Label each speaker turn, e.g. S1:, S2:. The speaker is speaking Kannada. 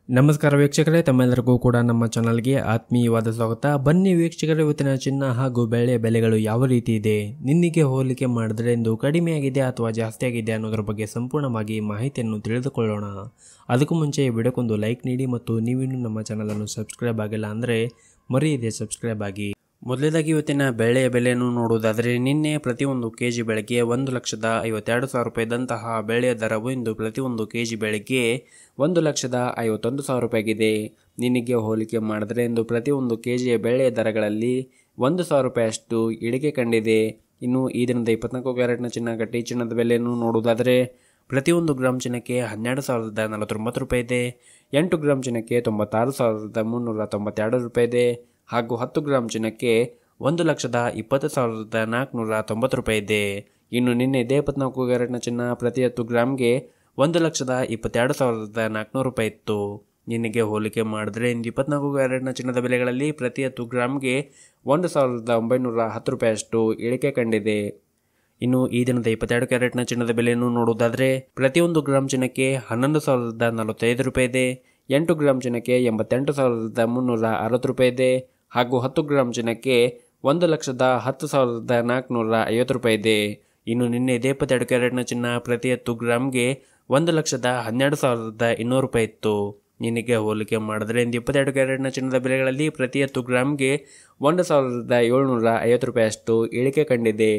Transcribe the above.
S1: ನಮಸ್ಕಾರ ವೀಕ್ಷಕರೇ, ತಮ್ಮೆಲ್ಲರಿಗೂ ಕೂಡ ನಮ್ಮ ಚಾನಲ್ಗೆ ಆತ್ಮೀಯವಾದ ಸ್ವಾಗತ. ಬನ್ನಿ ವೀಕ್ಷಕರೇ, ಇವತ್ತಿನ ಚಿನ್ನ ಹಾಗೂ ಬೆಳ್ಳಿಯ ಬೆಲೆಗಳು ಯಾವ ರೀತಿ ಇದೆ, ನಿನ್ನೆಗೆ ಹೋಲಿಕೆ ಮಾಡಿದ್ರೆ ಇಂದು ಕಡಿಮೆಯಾಗಿದೆ ಅಥವಾ ಜಾಸ್ತಿ ಆಗಿದೆ ಅನ್ನೋದ್ರ ಬಗ್ಗೆ ಸಂಪೂರ್ಣವಾಗಿ ಮಾಹಿತಿಯನ್ನು ತಿಳಿದುಕೊಳ್ಳೋಣ. ಅದಕ್ಕೂ ಮುಂಚೆ ವಿಡಿಯೋಕ್ಕೊಂದು ಲೈಕ್ ನೀಡಿ ಮತ್ತು ನೀವಿನ್ನೂ ನಮ್ಮ ಚಾನಲನ್ನು ಸಬ್ಸ್ಕ್ರೈಬ್ ಆಗಿಲ್ಲ ಅಂದರೆ ಮರೆಯದೆ ಸಬ್ಸ್ಕ್ರೈಬ್ ಆಗಿ. ಮೊದಲೇದಾಗಿ ಇವತ್ತಿನ ಬೆಳೆಯ ಬೆಲೆಯನ್ನು ನೋಡುವುದಾದರೆ, ನಿನ್ನೆ ಪ್ರತಿಯೊಂದು ಕೆಜಿ ಬೆಳೆಗೆ 1,52,000 ರೂಪಾಯಿದಂತಹ ಬೆಳೆಯ ದರವು ಇಂದು ಪ್ರತಿಯೊಂದು ಕೆಜಿ ಬೆಳೆಗೆ 1,51,000 ರೂಪಾಯಿಗಿದೆ. ನಿನ್ನೆಗೆ ಹೋಲಿಕೆ ಮಾಡಿದರೆ ಇಂದು ಪ್ರತಿಯೊಂದು ಕೆಜಿಯ ಬೆಳೆಯ ದರಗಳಲ್ಲಿ 1,000 ರೂಪಾಯಿಯಷ್ಟು ಇಳಿಕೆ ಕಂಡಿದೆ. ಇನ್ನು ಈ ದಿನದ 24 ಕ್ಯಾರೆಟ್ನ ಚಿನ್ನ ಗಟ್ಟಿ ಚಿನ್ನದ ಬೆಲೆಯನ್ನು ನೋಡುವುದಾದರೆ, ಪ್ರತಿಯೊಂದು ಗ್ರಾಮ್ ಚಿನ್ನಕ್ಕೆ 12,049 ರೂಪಾಯಿ ಇದೆ. 8 ಗ್ರಾಮ್ ಚಿನ್ನಕ್ಕೆ 96,392 ರೂಪಾಯಿ ಇದೆ. ಹಾಗೂ 10 ಗ್ರಾಮ್ ಚಿನ್ನಕ್ಕೆ 1,20,490 ರೂಪಾಯಿ ಇದೆ. ಇನ್ನು ನಿನ್ನೆ 24 ಕ್ಯಾರೆಟ್ನ ಚಿನ್ನ ಪ್ರತಿ 10 ಗ್ರಾಮ್ಗೆ 1,22,400 ರೂಪಾಯಿ ಇತ್ತು. ನಿನ್ನೆಗೆ ಹೋಲಿಕೆ ಮಾಡಿದ್ರೆ ಇಂದು 24 ಕ್ಯಾರೆಟ್ನ ಚಿನ್ನದ ಬೆಲೆಗಳಲ್ಲಿ ಪ್ರತಿ 10 ಗ್ರಾಮ್ಗೆ 1,910 ರೂಪಾಯಿಯಷ್ಟು ಇಳಿಕೆ ಕಂಡಿದೆ. ಇನ್ನು ಈ ದಿನದ 22 ಕ್ಯಾರೆಟ್ನ ಚಿನ್ನದ ಬೆಲೆಯನ್ನು ನೋಡುವುದಾದರೆ, ಪ್ರತಿಯೊಂದು ಗ್ರಾಮ್ ಚಿನ್ನಕ್ಕೆ 11,045 ರೂಪಾಯಿ ಇದೆ. 8 ಗ್ರಾಮ್ ಚಿನ್ನಕ್ಕೆ 88,360 ರೂಪಾಯಿ ಇದೆ. ಹಾಗೂ 10 ಗ್ರಾಮ್ ಚಿನ್ನಕ್ಕೆ 1,10,450 ರೂಪಾಯಿ ಇದೆ. ಇನ್ನು ನಿನ್ನೆ 22 ಕ್ಯಾರೆಟ್ನ ಚಿನ್ನ ಪ್ರತಿ 10 ಗ್ರಾಮ್ಗೆ 1,12,200 ರೂಪಾಯಿ ಇತ್ತು. ನಿನ್ನೆಗೆ ಹೋಲಿಕೆ ಮಾಡಿದ್ರೆ ಇಂದು 22 ಕ್ಯಾರೆಟ್ನ ಚಿನ್ನದ ಬೆಲೆಗಳಲ್ಲಿ ಪ್ರತಿ 10 ಗ್ರಾಮ್ಗೆ 1,750 ರೂಪಾಯಿಯಷ್ಟು ಇಳಿಕೆ ಕಂಡಿದೆ.